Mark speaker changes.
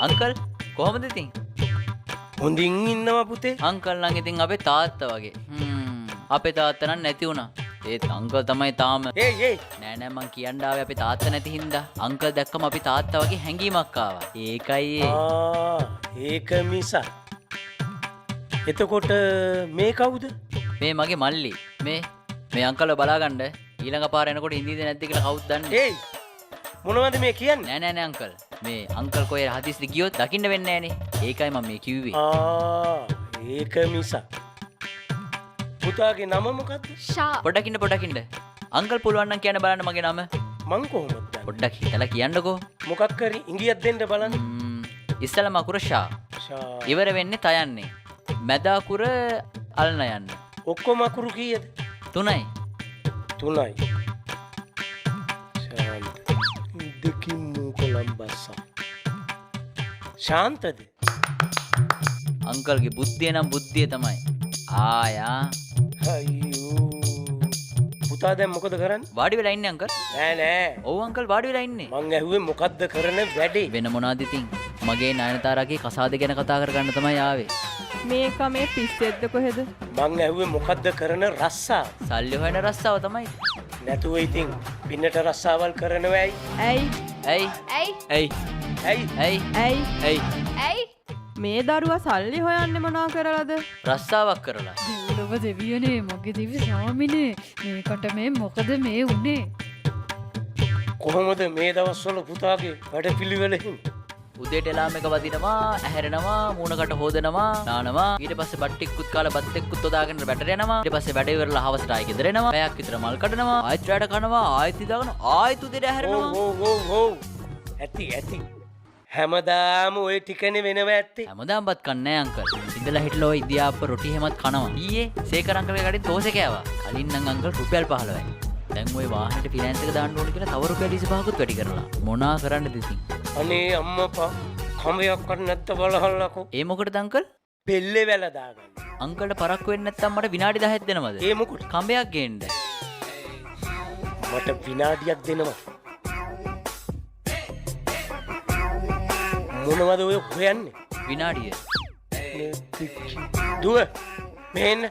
Speaker 1: Uncle කොහොමද ඉතින්?
Speaker 2: හොඳින් ඉන්නවා පුතේ.
Speaker 1: අංකල් නම් ඉතින් අපේ තාත්තා වගේ. අපේ තාත්තා නම් නැති වුණා. ඒත් අංකල් තමයි තාම.
Speaker 2: ඒ
Speaker 1: නෑ නෑ මං කියන්න ආවේ අපේ තාත්තා නැති හින්දා. අංකල් දැක්කම අපි තාත්තා වගේ හැංගීමක් ආවා. ඒකයි
Speaker 2: ඒක මිසා. එතකොට මේ කවුද?
Speaker 1: මේ මගේ මල්ලි. මේ අංකල්ව බලාගන්න ඊළඟ පාර එනකොට ඉඳීද නැද්ද කියලා කවුද දන්නේ?
Speaker 2: ඒයි මොනවද මේ කියන්නේ?
Speaker 1: නෑ අංකල්. මේ අංකල් කොහේ හදිස්සියට ගියොත් දකින්න වෙන්නේ නෑනේ. ඒකයි මම මේ කිව්වේ.
Speaker 2: ඒක මිසා. පුතාගේ නම මොකද්ද?
Speaker 3: ෂා.
Speaker 1: පොඩ්ඩක් ඉන්න. අංකල් පුළුවන් නම් කියන්න බලන්න මගේ නම.
Speaker 2: මං කොහොමද දන්නේ?
Speaker 1: පොඩ්ඩක් හිතලා කියන්නකෝ.
Speaker 2: මොකක් කරි ඉංගියක් දෙන්න බලන්න.
Speaker 1: ඉස්සලම අකුර ෂා. ඉවර වෙන්නේ තයන්නේ. මැද අකුර අල්න යන්න.
Speaker 2: ඔක්කොම අකුරු කීයද?
Speaker 1: 3යි.
Speaker 2: 3යි. දෙකින් මුකලම් බස්සා. ශාන්තද?
Speaker 1: අංකල්ගේ බුද්ධිය නම් බුද්ධිය තමයි. ආයා.
Speaker 2: අයියෝ. පුතා දැන් මොකද කරන්නේ?
Speaker 1: වාඩි වෙලා ඉන්නේ අංකල්.
Speaker 2: නෑ.
Speaker 1: ඔව් අංකල් වාඩි වෙලා ඉන්නේ.
Speaker 2: මං ඇහුවේ මොකද්ද කරන වැඩේ?
Speaker 1: වෙන මොනවද ඉතින්? මගේ නයනතාරාගේ කසාද ගැන කතා කරගන්න තමයි ආවේ.
Speaker 4: මේක මේ පිස්සෙද්ද කොහෙද?
Speaker 2: මං ඇහුවේ මොකද්ද කරන රස්සාව?
Speaker 1: සල්ලි හොයන රස්සාව තමයි.
Speaker 2: නැතුව ඉතින් පින්නට රස්සාවල් කරනවා ඇයි?
Speaker 4: ඇයි මේ දරුවා සල්ලි හොයන්නේ මොනා කරලාද?
Speaker 1: රස්සාවක් කරලා.
Speaker 3: දෙව්ලොව දෙවියනේ මගේ දිවි ස්වාමිනේ මේකට මේ මොකද මේ උනේ?
Speaker 2: කොහොමද මේ දවස්වල පුතාගේ වැඩපිළිවෙලින්?
Speaker 1: උදේට එලාම් එක වදිනවා, ඇහැරෙනවා, මූණකට හොදනවා, නානවා. ඊට පස්සේ බත් ටිකකුත් කාලා බත් එක්කුත් තෝදාගෙන වැඩට යනවා. ඊට පස්සේ වැඩ ඉවරලා හවසට ආයෙ ගෙදර එනවා. පැයක් විතර මල් කඩනවා, ආයෙත් රැට කනවා, ආයෙත් ඉඳගෙන ආයෙත් උදේට ඇහැරෙනවා.
Speaker 2: ඔව්. ඇති. හැමදාම ওই ටිකනේ වෙනව ඇත්තේ.
Speaker 1: හැමදාම බත් කන්නේ අංකල්. ඉඳලා හිටලා ඔය ඉදියාප්ප රොටි හැමත් කනවා. ඊයේ සේකර අංකල්ගේ කඩෙන් තෝසෙ කෑවා. කලින් නම් අංකල් රුපියල් 15යි. දැන් ওই වාහනේට ෆිනෑන්ස් එක දාන්න ඕන කියලා තව රුපියල් 25කුත් වැඩි කරලා. මොනා කරන්නද ඉතින්?
Speaker 2: අනේ අම්මපා කම්බයක් කන්න නැත්ත බලහල්ලකෝ.
Speaker 1: ඒ මොකටද අංකල්?
Speaker 2: පෙල්ලේ වැල දාගන්න.
Speaker 1: අංකල්ට පරක්කු වෙන්නේ නැත්නම් මට විනාඩි 10ක් දෙනවද?
Speaker 2: ඒ මොකටද?
Speaker 1: කම්බයක් ගේන්න.
Speaker 2: මට විනාඩියක් දෙනවා. මොනවද ඔය හොයන්නේ?
Speaker 1: විනාඩිය.
Speaker 2: දුව මෙහෙන්න.